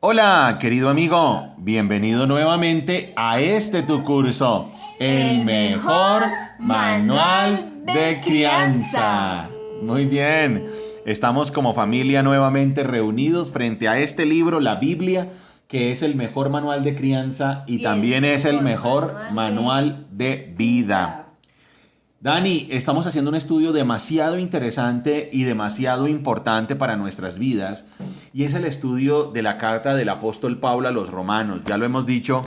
Hola, querido amigo, bienvenido nuevamente a este tu curso, el mejor manual de crianza. Muy bien, estamos como familia nuevamente reunidos frente a este libro, la Biblia, que es el mejor manual de crianza y también es el mejor manual de vida. Dani, estamos haciendo un estudio demasiado interesante y demasiado importante para nuestras vidas, y es el estudio de la carta del apóstol Pablo a los romanos. Ya lo hemos dicho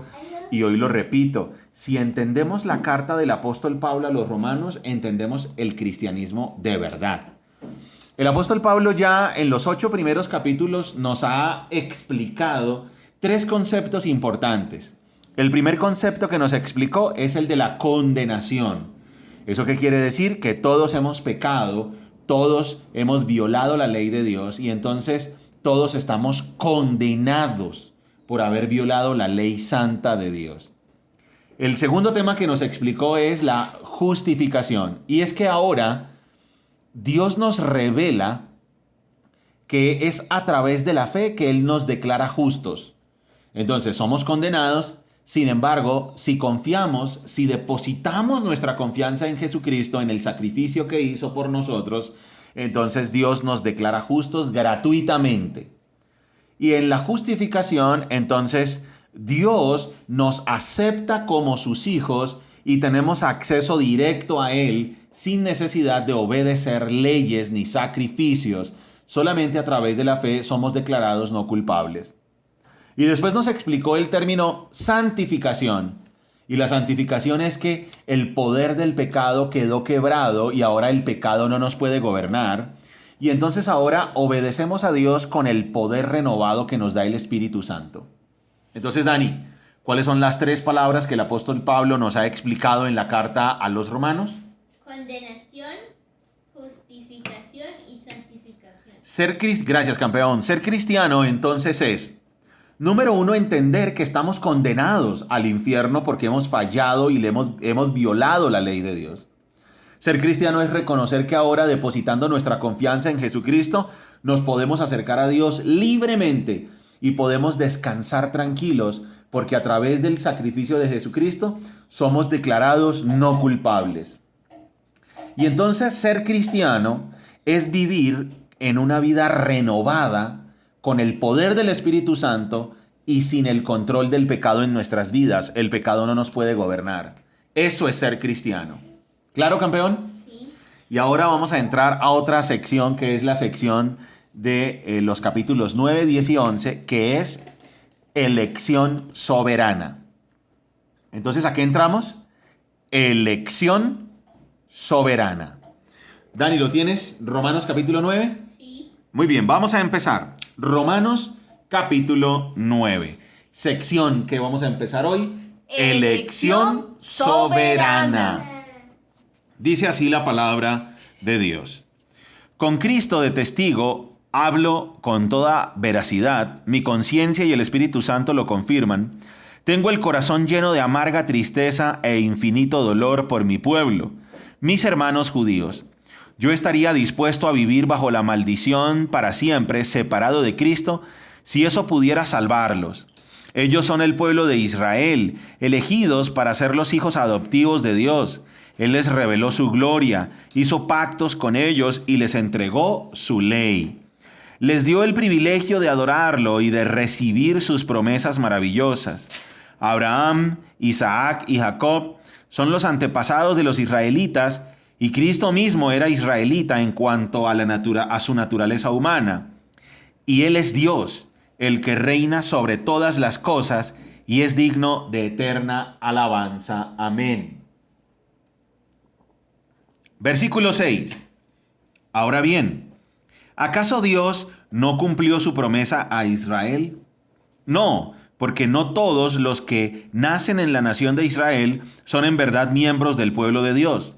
y hoy lo repito. Si entendemos la carta del apóstol Pablo a los romanos, entendemos el cristianismo de verdad. El apóstol Pablo ya en los 8 primeros capítulos nos ha explicado tres conceptos importantes. El primer concepto que nos explicó es el de la condenación. ¿Eso qué quiere decir? Que todos hemos pecado, todos hemos violado la ley de Dios y entonces todos estamos condenados por haber violado la ley santa de Dios. El segundo tema que nos explicó es la justificación. Y es que ahora Dios nos revela que es a través de la fe que Él nos declara justos. Entonces somos condenados. Sin embargo, si confiamos, si depositamos nuestra confianza en Jesucristo, en el sacrificio que hizo por nosotros, entonces Dios nos declara justos gratuitamente. Y en la justificación, entonces Dios nos acepta como sus hijos y tenemos acceso directo a Él sin necesidad de obedecer leyes ni sacrificios. Solamente a través de la fe somos declarados no culpables. Y después nos explicó el término santificación. Y la santificación es que el poder del pecado quedó quebrado y ahora el pecado no nos puede gobernar. Y entonces ahora obedecemos a Dios con el poder renovado que nos da el Espíritu Santo. Entonces, Dani, ¿cuáles son las tres palabras que el apóstol Pablo nos ha explicado en la carta a los romanos? Condenación, justificación y santificación. Gracias, campeón. Ser cristiano entonces es: número uno, entender que estamos condenados al infierno porque hemos fallado y hemos violado la ley de Dios. Ser cristiano es reconocer que ahora, depositando nuestra confianza en Jesucristo, nos podemos acercar a Dios libremente y podemos descansar tranquilos porque a través del sacrificio de Jesucristo somos declarados no culpables. Y entonces ser cristiano es vivir en una vida renovada con el poder del Espíritu Santo y sin el control del pecado en nuestras vidas. El pecado no nos puede gobernar. Eso es ser cristiano. ¿Claro, campeón? Sí. Y ahora vamos a entrar a otra sección que es la sección de los capítulos 9, 10 y 11, que es elección soberana. Entonces, ¿a qué entramos? Elección soberana. Dani, ¿lo tienes? Romanos capítulo 9. Sí. Muy bien, vamos a empezar. Romanos capítulo 9. Sección que vamos a empezar hoy. Elección soberana. Dice así la palabra de Dios. Con Cristo de testigo, hablo con toda veracidad. Mi conciencia y el Espíritu Santo lo confirman. Tengo el corazón lleno de amarga tristeza e infinito dolor por mi pueblo, mis hermanos judíos. Yo estaría dispuesto a vivir bajo la maldición para siempre, separado de Cristo, si eso pudiera salvarlos. Ellos son el pueblo de Israel, elegidos para ser los hijos adoptivos de Dios. Él les reveló su gloria, hizo pactos con ellos y les entregó su ley. Les dio el privilegio de adorarlo y de recibir sus promesas maravillosas. Abraham, Isaac y Jacob son los antepasados de los israelitas, y Cristo mismo era israelita en cuanto a su naturaleza humana. Y Él es Dios, el que reina sobre todas las cosas y es digno de eterna alabanza. Amén. Versículo 6. Ahora bien, ¿acaso Dios no cumplió su promesa a Israel? No, porque no todos los que nacen en la nación de Israel son en verdad miembros del pueblo de Dios.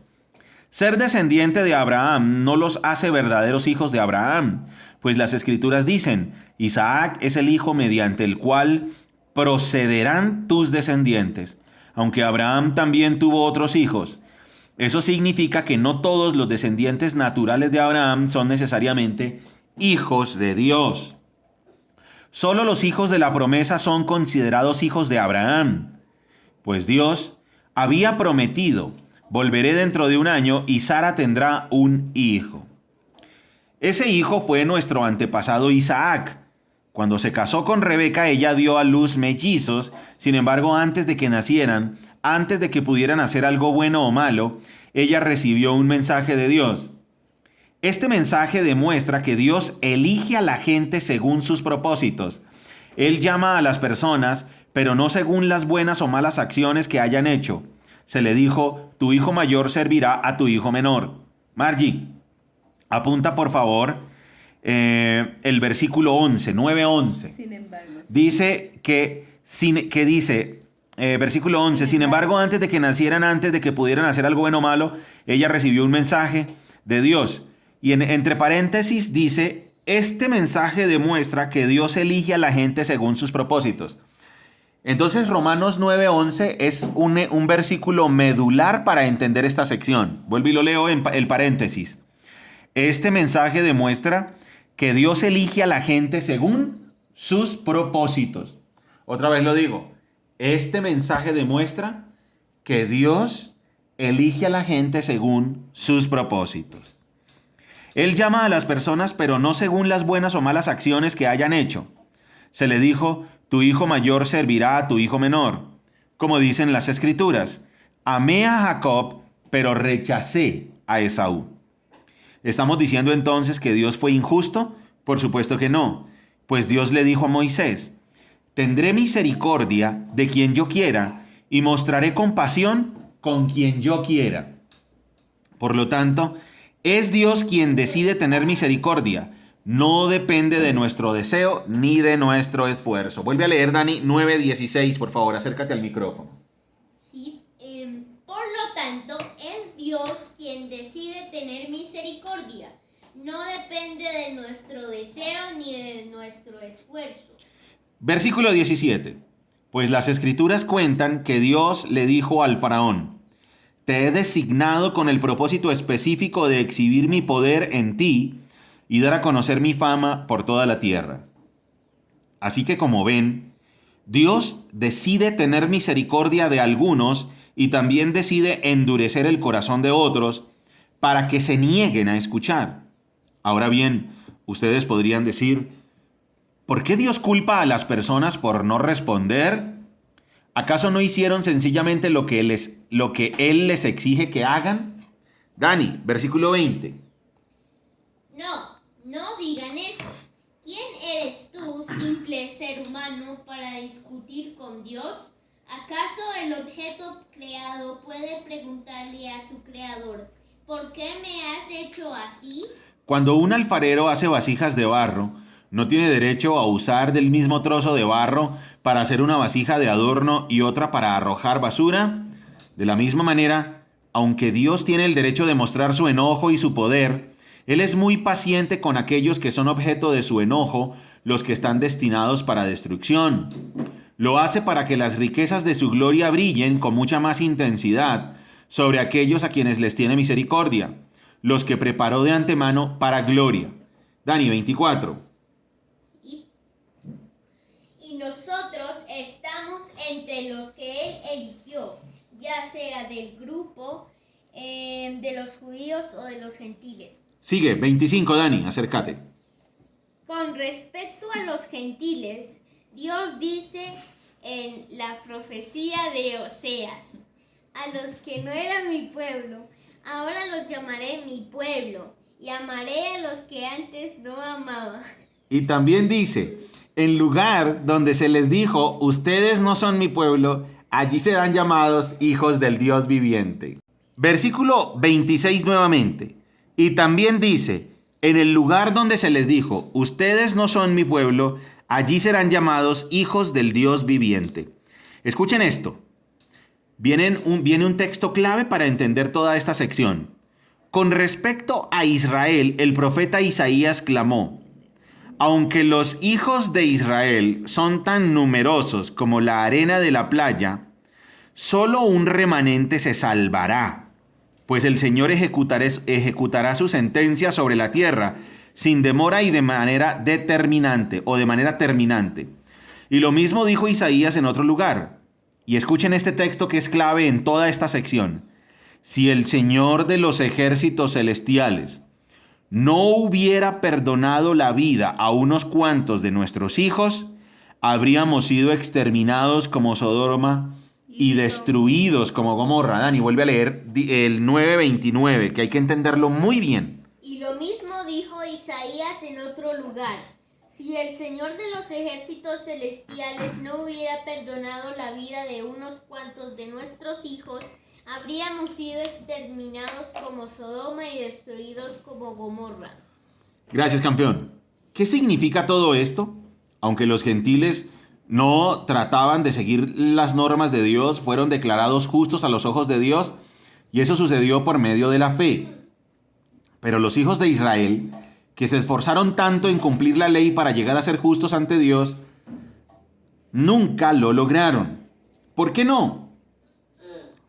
Ser descendiente de Abraham no los hace verdaderos hijos de Abraham, pues las Escrituras dicen: Isaac es el hijo mediante el cual procederán tus descendientes, aunque Abraham también tuvo otros hijos. Eso significa que no todos los descendientes naturales de Abraham son necesariamente hijos de Dios. Solo los hijos de la promesa son considerados hijos de Abraham, pues Dios había prometido, volveré dentro de un año y Sara tendrá un hijo. Ese hijo fue nuestro antepasado Isaac. Cuando se casó con Rebeca, ella dio a luz mellizos. Sin embargo, antes de que nacieran, antes de que pudieran hacer algo bueno o malo, ella recibió un mensaje de Dios. Este mensaje demuestra que Dios elige a la gente según sus propósitos. Él llama a las personas, pero no según las buenas o malas acciones que hayan hecho. Se le dijo, tu hijo mayor servirá a tu hijo menor. Margie, apunta por favor el versículo 11, 9:11. Sin embargo, Dice versículo 11, sin embargo, antes de que nacieran, antes de que pudieran hacer algo bueno o malo, ella recibió un mensaje de Dios. Y entre paréntesis dice, este mensaje demuestra que Dios elige a la gente según sus propósitos. Entonces Romanos 9:11 es un versículo medular para entender esta sección. Vuelvo y lo leo en el paréntesis. Este mensaje demuestra que Dios elige a la gente según sus propósitos. Otra vez lo digo. Este mensaje demuestra que Dios elige a la gente según sus propósitos. Él llama a las personas, pero no según las buenas o malas acciones que hayan hecho. Se le dijo, tu hijo mayor servirá a tu hijo menor. Como dicen las Escrituras, amé a Jacob, pero rechacé a Esaú. ¿Estamos diciendo entonces que Dios fue injusto? Por supuesto que no, pues Dios le dijo a Moisés, tendré misericordia de quien yo quiera y mostraré compasión con quien yo quiera. Por lo tanto, es Dios quien decide tener misericordia. No depende de nuestro deseo ni de nuestro esfuerzo. Vuelve a leer, Dani, 9:16, por favor, acércate al micrófono. Sí, por lo tanto, es Dios quien decide tener misericordia. No depende de nuestro deseo ni de nuestro esfuerzo. Versículo 17. Pues las Escrituras cuentan que Dios le dijo al faraón, te he designado con el propósito específico de exhibir mi poder en ti y dar a conocer mi fama por toda la tierra. Así que como ven, Dios decide tener misericordia de algunos y también decide endurecer el corazón de otros para que se nieguen a escuchar. Ahora bien, ustedes podrían decir, ¿por qué Dios culpa a las personas por no responder? ¿Acaso no hicieron sencillamente lo que Él les exige que hagan? Dani, versículo 20. No digan eso. ¿Quién eres tú, simple ser humano, para discutir con Dios? ¿Acaso el objeto creado puede preguntarle a su creador, ¿por qué me has hecho así? Cuando un alfarero hace vasijas de barro, ¿no tiene derecho a usar del mismo trozo de barro para hacer una vasija de adorno y otra para arrojar basura? De la misma manera, aunque Dios tiene el derecho de mostrar su enojo y su poder, Él es muy paciente con aquellos que son objeto de su enojo, los que están destinados para destrucción. Lo hace para que las riquezas de su gloria brillen con mucha más intensidad sobre aquellos a quienes les tiene misericordia, los que preparó de antemano para gloria. Dani, 24. Y nosotros estamos entre los que Él eligió, ya sea del grupo de los judíos o de los gentiles. Sigue, 25, Dani, acércate. Con respecto a los gentiles, Dios dice en la profecía de Oseas, a los que no eran mi pueblo, ahora los llamaré mi pueblo, y amaré a los que antes no amaba. Y también dice, en lugar donde se les dijo, ustedes no son mi pueblo, allí serán llamados hijos del Dios viviente. Versículo 26 nuevamente. Y también dice, en el lugar donde se les dijo, ustedes no son mi pueblo, allí serán llamados hijos del Dios viviente. Escuchen esto. Viene un texto clave para entender toda esta sección. Con respecto a Israel, el profeta Isaías clamó, aunque los hijos de Israel son tan numerosos como la arena de la playa, solo un remanente se salvará, pues el Señor ejecutará su sentencia sobre la tierra, sin demora y de manera determinante o de manera terminante. Y lo mismo dijo Isaías en otro lugar. Y escuchen este texto que es clave en toda esta sección. Si el Señor de los ejércitos celestiales no hubiera perdonado la vida a unos cuantos de nuestros hijos, habríamos sido exterminados como Sodoma y destruidos como Gomorra. Dani, vuelve a leer el 9:29, que hay que entenderlo muy bien. Y lo mismo dijo Isaías en otro lugar. Si el Señor de los ejércitos celestiales no hubiera perdonado la vida de unos cuantos de nuestros hijos, habríamos sido exterminados como Sodoma y destruidos como Gomorra. Gracias, campeón. ¿Qué significa todo esto? Aunque los gentiles no trataban de seguir las normas de Dios, fueron declarados justos a los ojos de Dios, y eso sucedió por medio de la fe. Pero los hijos de Israel, que se esforzaron tanto en cumplir la ley para llegar a ser justos ante Dios, nunca lo lograron. ¿Por qué no?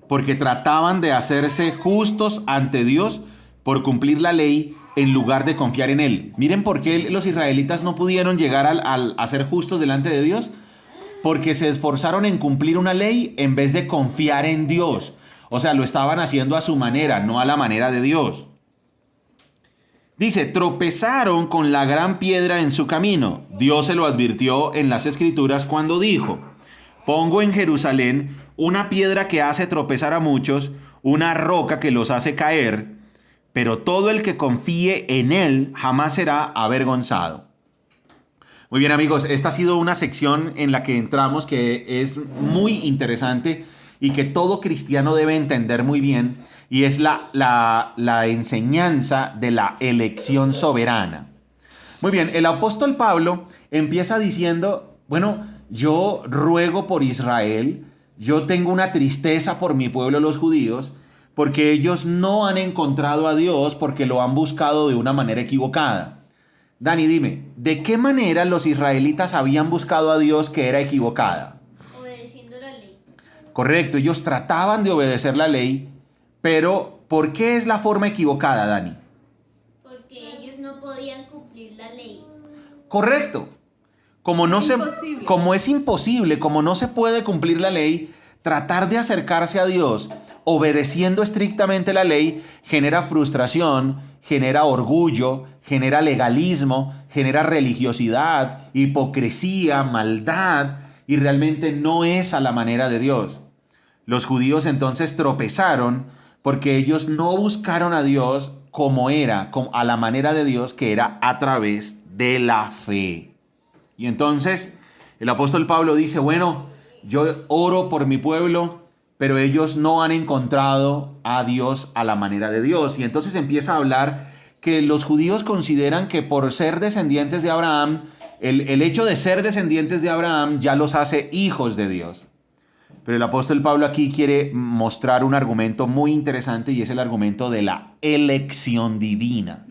Porque trataban de hacerse justos ante Dios por cumplir la ley en lugar de confiar en Él. Miren por qué los israelitas no pudieron llegar a ser justos delante de Dios. Porque se esforzaron en cumplir una ley en vez de confiar en Dios. O sea, lo estaban haciendo a su manera, no a la manera de Dios. Dice, tropezaron con la gran piedra en su camino. Dios se lo advirtió en las Escrituras cuando dijo, pongo en Jerusalén una piedra que hace tropezar a muchos, una roca que los hace caer, pero todo el que confíe en él jamás será avergonzado. Muy bien, amigos, esta ha sido una sección en la que entramos que es muy interesante y que todo cristiano debe entender muy bien, y es la enseñanza de la elección soberana. Muy bien, el apóstol Pablo empieza diciendo, bueno, yo ruego por Israel, yo tengo una tristeza por mi pueblo los judíos, porque ellos no han encontrado a Dios porque lo han buscado de una manera equivocada. Dani, dime, ¿de qué manera los israelitas habían buscado a Dios que era equivocada? Obedeciendo la ley. Correcto, ellos trataban de obedecer la ley, pero ¿por qué es la forma equivocada, Dani? Porque ellos no podían cumplir la ley. Correcto. Como es imposible, como no se puede cumplir la ley, tratar de acercarse a Dios obedeciendo estrictamente la ley genera frustración, genera orgullo, genera legalismo, genera religiosidad, hipocresía, maldad, y realmente no es a la manera de Dios. Los judíos entonces tropezaron porque ellos no buscaron a Dios como era, a la manera de Dios, que era a través de la fe. Y entonces el apóstol Pablo dice, bueno, yo oro por mi pueblo, pero ellos no han encontrado a Dios a la manera de Dios. Y entonces empieza a hablar que los judíos consideran que por ser descendientes de Abraham, el hecho de ser descendientes de Abraham ya los hace hijos de Dios. Pero el apóstol Pablo aquí quiere mostrar un argumento muy interesante, y es el argumento de la elección divina.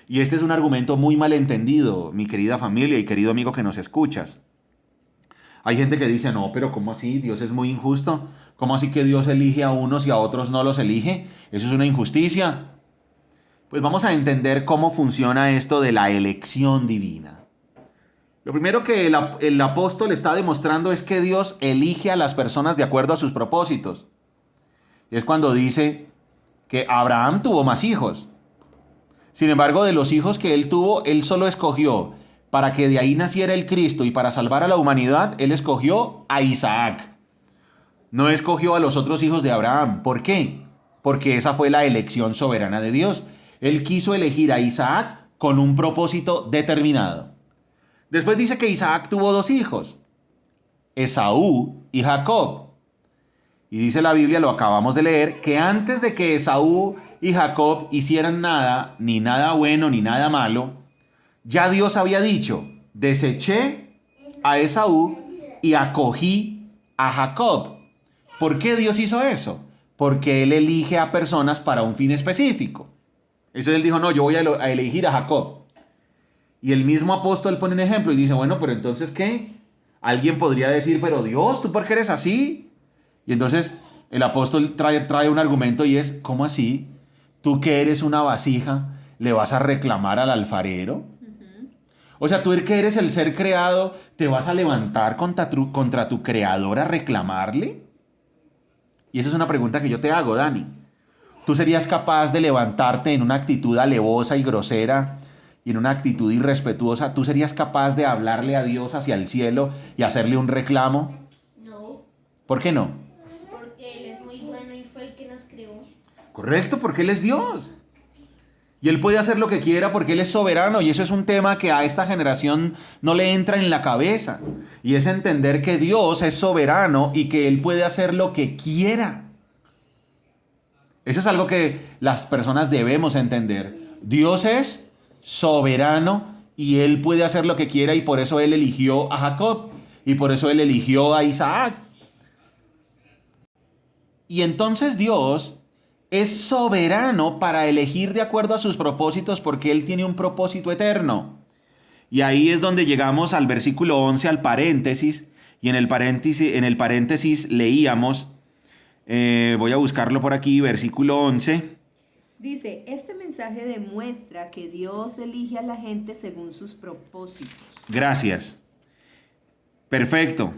Y este es un argumento muy mal entendido, mi querida familia y querido amigo que nos escuchas. Hay gente que dice, no, pero ¿cómo así? Dios es muy injusto. ¿Cómo así que Dios elige a unos y a otros no los elige? Eso es una injusticia. Pues vamos a entender cómo funciona esto de la elección divina. Lo primero que el apóstol está demostrando es que Dios elige a las personas de acuerdo a sus propósitos. Es cuando dice que Abraham tuvo más hijos. Sin embargo, de los hijos que él tuvo, él solo escogió para que de ahí naciera el Cristo, y para salvar a la humanidad, él escogió a Isaac. No escogió a los otros hijos de Abraham. ¿Por qué? Porque esa fue la elección soberana de Dios. Él quiso elegir a Isaac con un propósito determinado. Después dice que Isaac tuvo dos hijos, Esaú y Jacob. Y dice la Biblia, lo acabamos de leer, que antes de que Esaú y Jacob hicieran nada, ni nada bueno ni nada malo, ya Dios había dicho, deseché a Esaú y acogí a Jacob. ¿Por qué Dios hizo eso? Porque Él elige a personas para un fin específico. Entonces Él dijo, no, yo voy a elegir a Jacob. Y el mismo apóstol pone un ejemplo y dice, bueno, pero entonces ¿qué? Alguien podría decir, pero Dios, ¿tú por qué eres así? Y entonces el apóstol trae un argumento, y es, ¿cómo así? Tú que eres una vasija, ¿le vas a reclamar al alfarero? O sea, tú que eres el ser creado, ¿te vas a levantar contra tu creador a reclamarle? Y esa es una pregunta que yo te hago, Dani. ¿Tú serías capaz de levantarte en una actitud alevosa y grosera y en una actitud irrespetuosa? ¿Tú serías capaz de hablarle a Dios hacia el cielo y hacerle un reclamo? No, ¿Por qué no? porque Él es muy bueno y fue el que nos creó. Correcto, porque Él es Dios. Y Él puede hacer lo que quiera porque Él es soberano. Y eso es un tema que a esta generación no le entra en la cabeza. Y es entender que Dios es soberano y que Él puede hacer lo que quiera. Eso es algo que las personas debemos entender. Dios es soberano y Él puede hacer lo que quiera, y por eso Él eligió a Jacob y por eso Él eligió a Isaac. Y entonces Dios es soberano para elegir de acuerdo a sus propósitos, porque Él tiene un propósito eterno. Y ahí es donde llegamos al versículo 11, al paréntesis, y en el paréntesis leíamos, voy a buscarlo por aquí, versículo 11. Dice, este mensaje demuestra que Dios elige a la gente según sus propósitos. Gracias. Perfecto.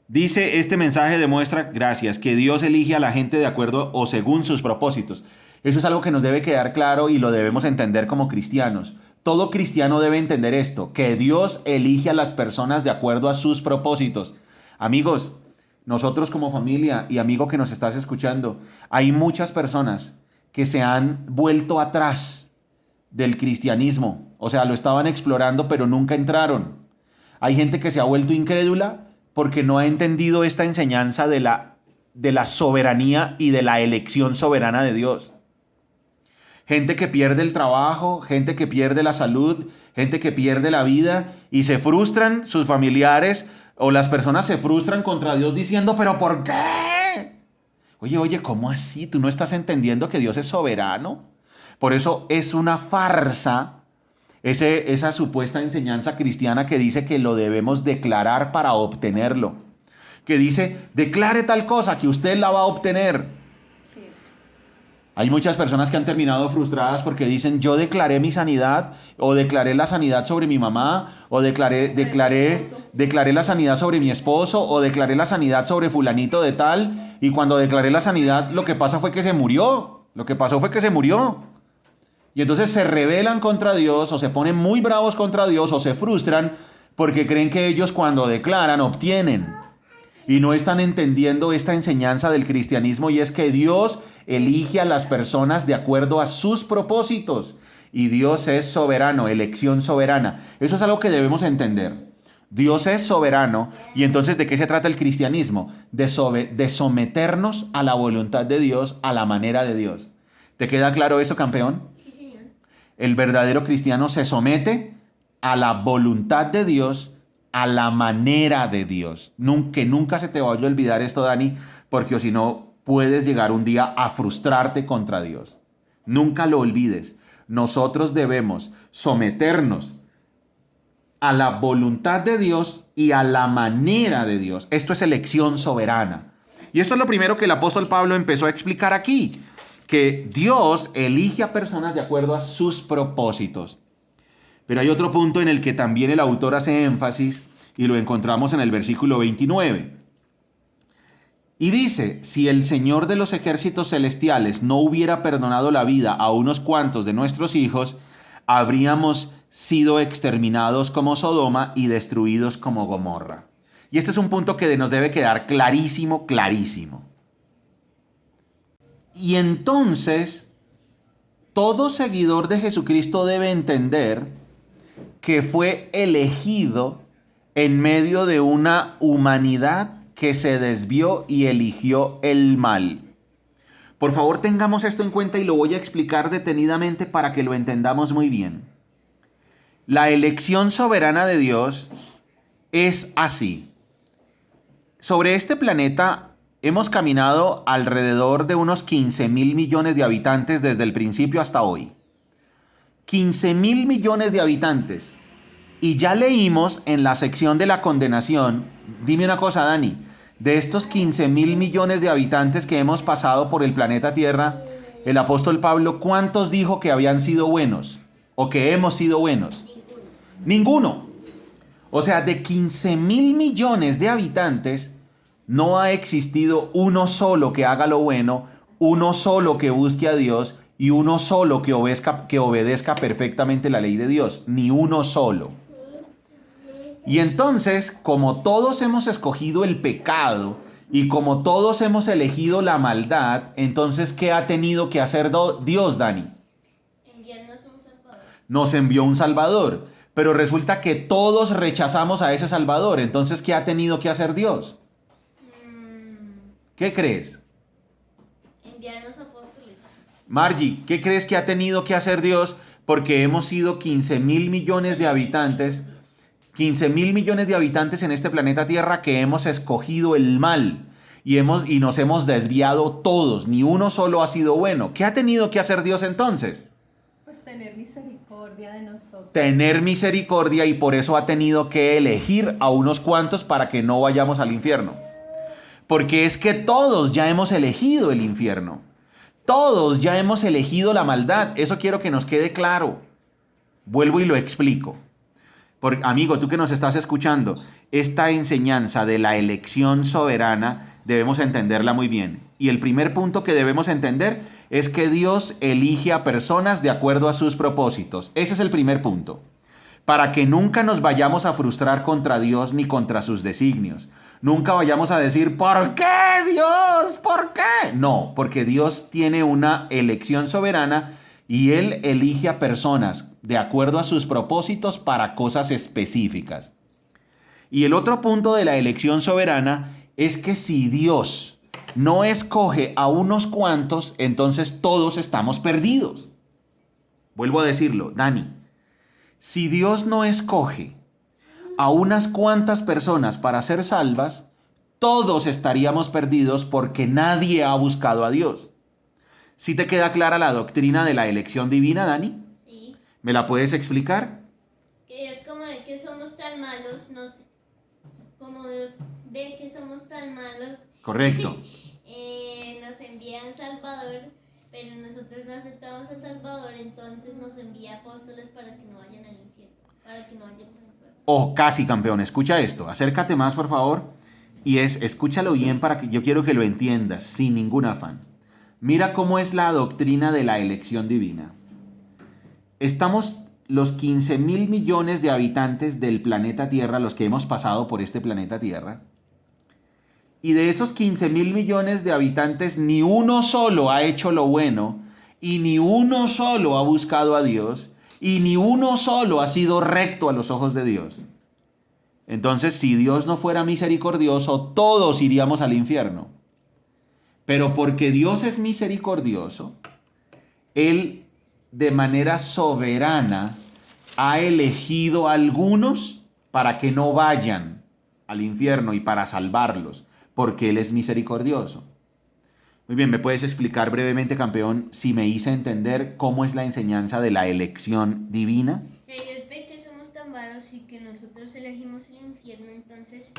Dice, este mensaje demuestra, gracias, que Dios elige a la gente de acuerdo o según sus propósitos. Eso es algo que nos debe quedar claro y lo debemos entender como cristianos. Todo cristiano debe entender esto, que Dios elige a las personas de acuerdo a sus propósitos. Amigos, nosotros como familia y amigo que nos estás escuchando, hay muchas personas que se han vuelto atrás del cristianismo. O sea, lo estaban explorando, pero nunca entraron. Hay gente que se ha vuelto incrédula porque no ha entendido esta enseñanza de la soberanía y de la elección soberana de Dios. Gente que pierde el trabajo, gente que pierde la salud, gente que pierde la vida y se frustran, sus familiares o las personas se frustran contra Dios diciendo, ¿pero por qué? Oye, ¿cómo así? ¿Tú no estás entendiendo que Dios es soberano? Por eso es una farsa esa supuesta enseñanza cristiana que dice que lo debemos declarar para obtenerlo. Que dice, declare tal cosa que usted la va a obtener. Sí. Hay muchas personas que han terminado frustradas porque dicen, yo declaré mi sanidad, o declaré la sanidad sobre mi mamá, o declaré la sanidad sobre mi esposo, o declaré la sanidad sobre fulanito de tal, y cuando declaré la sanidad, lo que pasa fue que se murió. Lo que pasó fue que se murió. Y entonces se rebelan contra Dios, o se ponen muy bravos contra Dios, o se frustran porque creen que ellos cuando declaran obtienen. Y no están entendiendo esta enseñanza del cristianismo, y es que Dios elige a las personas de acuerdo a sus propósitos. Y Dios es soberano, elección soberana. Eso es algo que debemos entender. Dios es soberano, y entonces ¿de qué se trata el cristianismo? De someternos a la voluntad de Dios, a la manera de Dios. ¿Te queda claro eso, campeón? El verdadero cristiano se somete a la voluntad de Dios, a la manera de Dios. Que nunca se te vaya a olvidar esto, Dani, porque si no puedes llegar un día a frustrarte contra Dios. Nunca lo olvides. Nosotros debemos someternos a la voluntad de Dios y a la manera de Dios. Esto es elección soberana. Y esto es lo primero que el apóstol Pablo empezó a explicar aquí. Que Dios elige a personas de acuerdo a sus propósitos. Pero hay otro punto en el que también el autor hace énfasis, y lo encontramos en el versículo 29. Y dice, si el Señor de los ejércitos celestiales no hubiera perdonado la vida a unos cuantos de nuestros hijos, habríamos sido exterminados como Sodoma y destruidos como Gomorra. Y este es un punto que nos debe quedar clarísimo, clarísimo. Y entonces, todo seguidor de Jesucristo debe entender que fue elegido en medio de una humanidad que se desvió y eligió el mal. Por favor, tengamos esto en cuenta y lo voy a explicar detenidamente para que lo entendamos muy bien. La elección soberana de Dios es así. Sobre este planeta hemos caminado alrededor de unos 15.000 millones de habitantes desde el principio hasta hoy. 15.000 millones de habitantes. Y ya leímos en la sección de la condenación, dime una cosa, Dani, de estos 15.000 millones de habitantes que hemos pasado por el planeta Tierra, El apóstol Pablo, ¿cuántos dijo que habían sido buenos? ¿O que hemos sido buenos? Ninguno. O sea, de 15.000 millones de habitantes, no ha existido uno solo que haga lo bueno, uno solo que busque a Dios y uno solo que obedezca perfectamente la ley de Dios. Ni uno solo. Y entonces, como todos hemos escogido el pecado y como todos hemos elegido la maldad, entonces, ¿qué ha tenido que hacer Dios, Dani? Enviarnos un Salvador. Nos envió un Salvador. Pero resulta que todos rechazamos a ese Salvador. Entonces, ¿qué ha tenido que hacer Dios? ¿Qué crees? Enviarnos apóstoles. Margie, ¿qué crees que ha tenido que hacer Dios? Porque hemos sido 15.000 millones de habitantes. 15.000 millones de habitantes en este planeta Tierra que hemos escogido el mal. Y nos hemos desviado todos. Ni uno solo ha sido bueno. ¿Qué ha tenido que hacer Dios entonces? Tener misericordia de nosotros. Tener misericordia, y por eso ha tenido que elegir a unos cuantos para que no vayamos al infierno. Porque es que todos ya hemos elegido el infierno. Todos ya hemos elegido la maldad. Eso quiero que nos quede claro. Vuelvo y lo explico. Amigo, tú que nos estás escuchando, esta enseñanza de la elección soberana debemos entenderla muy bien. Y el primer punto que debemos entender es que Dios elige a personas de acuerdo a sus propósitos. Ese es el primer punto. Para que nunca nos vayamos a frustrar contra Dios ni contra sus designios. Nunca vayamos a decir, ¿por qué Dios? ¿Por qué? No, porque Dios tiene una elección soberana y Él elige a personas de acuerdo a sus propósitos para cosas específicas. Y el otro punto de la elección soberana es que si Dios no escoge a unos cuantos, entonces todos estamos perdidos. Vuelvo a decirlo, Dani. Si Dios no escoge a unas cuantas personas para ser salvas, todos estaríamos perdidos porque nadie ha buscado a Dios. ¿Sí te queda clara la doctrina de la elección divina, Dani? Sí. ¿Me la puedes explicar? Que Dios, como ve que somos tan malos, como Dios ve que somos tan malos, Correcto. nos envía un Salvador, pero nosotros no aceptamos al Salvador, entonces nos envía apóstoles para que no vayan al infierno, para que no vayamos al infierno. Oh, casi campeón, escucha esto, acércate más por favor, y escúchalo bien para que yo quiero que lo entiendas sin ningún afán. Mira cómo es la doctrina de la elección divina. Estamos los 15.000 millones de habitantes del planeta Tierra, los que hemos pasado por este planeta Tierra, y de esos 15.000 millones de habitantes, ni uno solo ha hecho lo bueno, y ni uno solo ha buscado a Dios, y ni uno solo ha sido recto a los ojos de Dios. Entonces, si Dios no fuera misericordioso, todos iríamos al infierno. Pero porque Dios es misericordioso, Él de manera soberana ha elegido a algunos para que no vayan al infierno y para salvarlos, porque Él es misericordioso. Muy bien, ¿me puedes explicar brevemente, campeón, si me hice entender cómo es la enseñanza de la elección divina? Que Dios ve que somos tan malos y que nosotros elegimos el infierno, entonces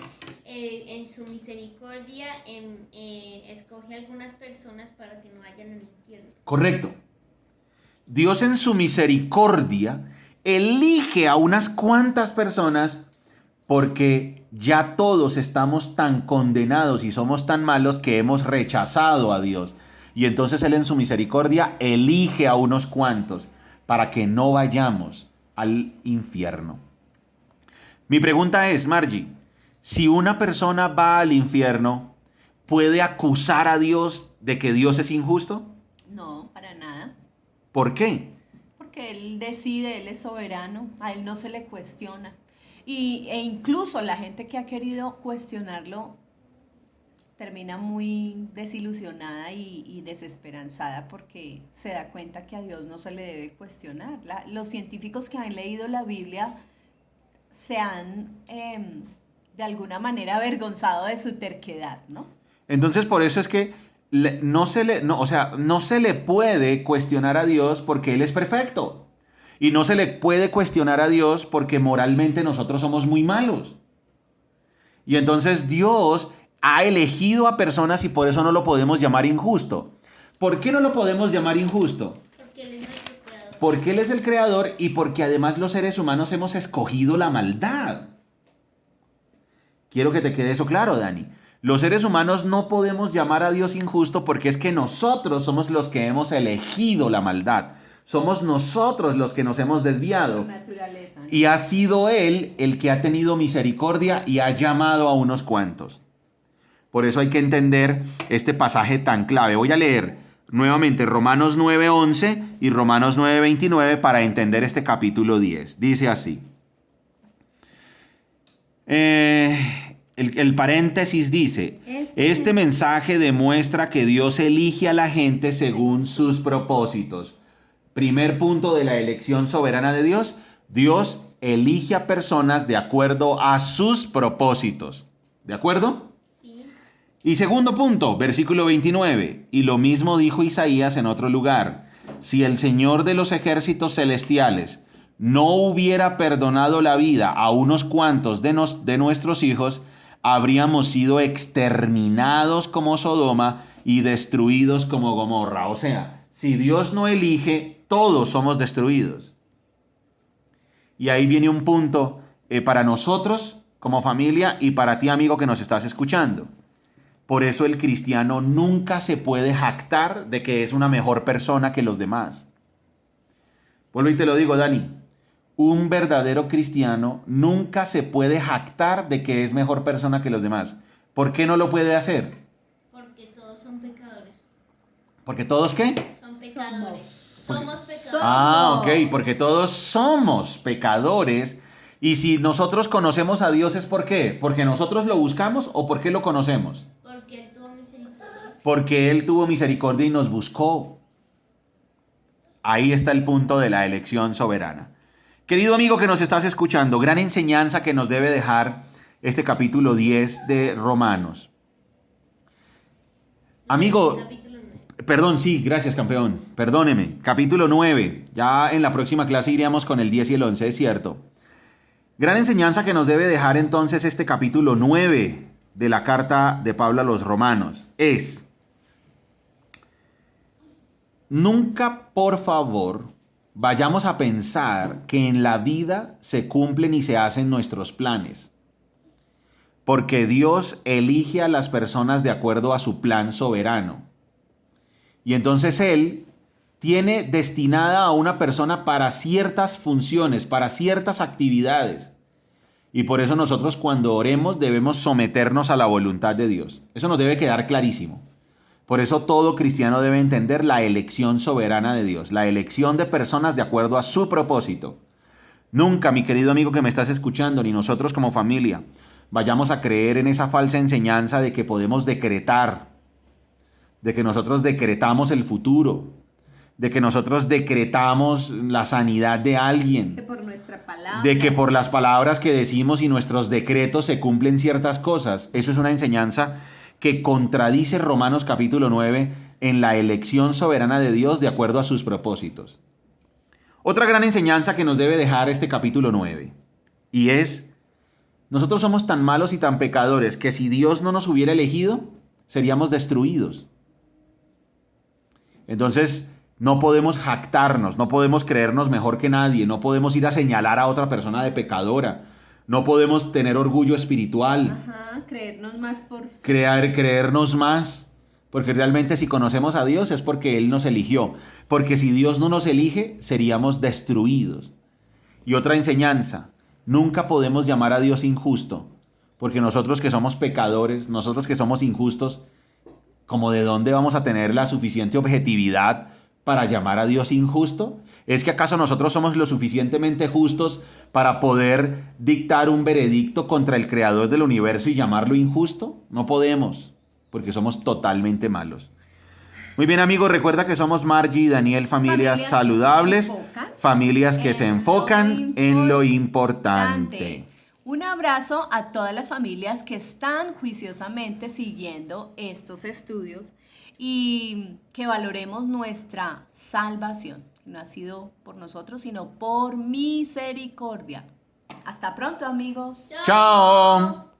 en su misericordia escoge a algunas personas para que no vayan al infierno. Correcto. Dios en su misericordia elige a unas cuantas personas porque ya todos estamos tan condenados y somos tan malos que hemos rechazado a Dios. Y entonces Él en su misericordia elige a unos cuantos para que no vayamos al infierno. Mi pregunta es, Margie, si una persona va al infierno, ¿puede acusar a Dios de que Dios es injusto? No, para nada. ¿Por qué? Porque Él decide, Él es soberano, a Él no se le cuestiona. E incluso la gente que ha querido cuestionarlo termina muy desilusionada y desesperanzada porque se da cuenta que a Dios no se le debe cuestionar. Los científicos que han leído la Biblia se han de alguna manera avergonzado de su terquedad, ¿no? Entonces por eso es que no se le puede cuestionar a Dios porque Él es perfecto. Y no se le puede cuestionar a Dios porque moralmente nosotros somos muy malos. Y entonces Dios ha elegido a personas y por eso no lo podemos llamar injusto. ¿Por qué no lo podemos llamar injusto? Porque Él es nuestro creador. Porque Él es el creador y porque además los seres humanos hemos escogido la maldad. Quiero que te quede eso claro, Dani. Los seres humanos no podemos llamar a Dios injusto porque es que nosotros somos los que hemos elegido la maldad. Somos nosotros los que nos hemos desviado. Naturaleza, ¿no? Y ha sido Él el que ha tenido misericordia y ha llamado a unos cuantos. Por eso hay que entender este pasaje tan clave. Voy a leer nuevamente Romanos 9:11 y Romanos 9:29 para entender este capítulo 10. Dice así. El paréntesis dice, este mensaje demuestra que Dios elige a la gente según sus propósitos. Primer punto de la elección soberana de Dios. Dios elige a personas de acuerdo a sus propósitos. ¿De acuerdo? Sí. Y segundo punto, versículo 29. Y lo mismo dijo Isaías en otro lugar. Si el Señor de los ejércitos celestiales no hubiera perdonado la vida a unos cuantos de nuestros hijos, habríamos sido exterminados como Sodoma y destruidos como Gomorra. O sea, si Dios no elige, todos somos destruidos. Y ahí viene un punto para nosotros como familia y para ti, amigo, que nos estás escuchando. Por eso el cristiano nunca se puede jactar de que es una mejor persona que los demás. Vuelvo y te lo digo, Dani. Un verdadero cristiano nunca se puede jactar de que es mejor persona que los demás. ¿Por qué no lo puede hacer? Porque todos son pecadores. ¿Porque todos qué? Son pecadores. Somos pecadores. Ah, ok, porque todos somos pecadores. Y si nosotros conocemos a Dios, ¿es por qué? ¿Porque nosotros lo buscamos o porque lo conocemos? Porque Él tuvo misericordia. Porque Él tuvo misericordia y nos buscó. Ahí está el punto de la elección soberana. Querido amigo que nos estás escuchando, gran enseñanza que nos debe dejar este capítulo 10 de Romanos. Amigo, Capítulo 9. perdón, sí, gracias campeón, perdóneme. Capítulo 9, ya en la próxima clase iríamos con el 10 y el 11, es cierto. Gran enseñanza que nos debe dejar entonces este capítulo 9 de la carta de Pablo a los Romanos es: nunca, por favor, vayamos a pensar que en la vida se cumplen y se hacen nuestros planes. Porque Dios elige a las personas de acuerdo a su plan soberano. Y entonces Él tiene destinada a una persona para ciertas funciones, para ciertas actividades. Y por eso nosotros cuando oremos debemos someternos a la voluntad de Dios. Eso nos debe quedar clarísimo. Por eso todo cristiano debe entender la elección soberana de Dios, la elección de personas de acuerdo a su propósito. Nunca, mi querido amigo que me estás escuchando, ni nosotros como familia, vayamos a creer en esa falsa enseñanza de que podemos decretar, de que nosotros decretamos el futuro, de que nosotros decretamos la sanidad de alguien, Que por nuestra palabra. de que por las palabras que decimos y nuestros decretos se cumplen ciertas cosas. Eso es una enseñanza que contradice Romanos capítulo 9 en la elección soberana de Dios de acuerdo a sus propósitos. Otra gran enseñanza que nos debe dejar este capítulo 9, y es: nosotros somos tan malos y tan pecadores que si Dios no nos hubiera elegido, seríamos destruidos. Entonces, no podemos jactarnos, no podemos creernos mejor que nadie, no podemos ir a señalar a otra persona de pecadora, no podemos tener orgullo espiritual, Ajá, creernos más por... creernos más, porque realmente si conocemos a Dios es porque Él nos eligió, porque si Dios no nos elige, seríamos destruidos. Y otra enseñanza: nunca podemos llamar a Dios injusto, porque nosotros que somos pecadores, nosotros que somos injustos, ¿cómo de dónde vamos a tener la suficiente objetividad para llamar a Dios injusto? ¿Es que acaso nosotros somos lo suficientemente justos para poder dictar un veredicto contra el creador del universo y llamarlo injusto? No podemos, porque somos totalmente malos. Muy bien, amigos, recuerda que somos Margie y Daniel, familias Familias saludables, que se enfocan familias que se en enfocan lo en lo importante. importante. Un abrazo a todas las familias que están juiciosamente siguiendo estos estudios y que valoremos nuestra salvación. No ha sido por nosotros, sino por misericordia. Hasta pronto, amigos. ¡Chao!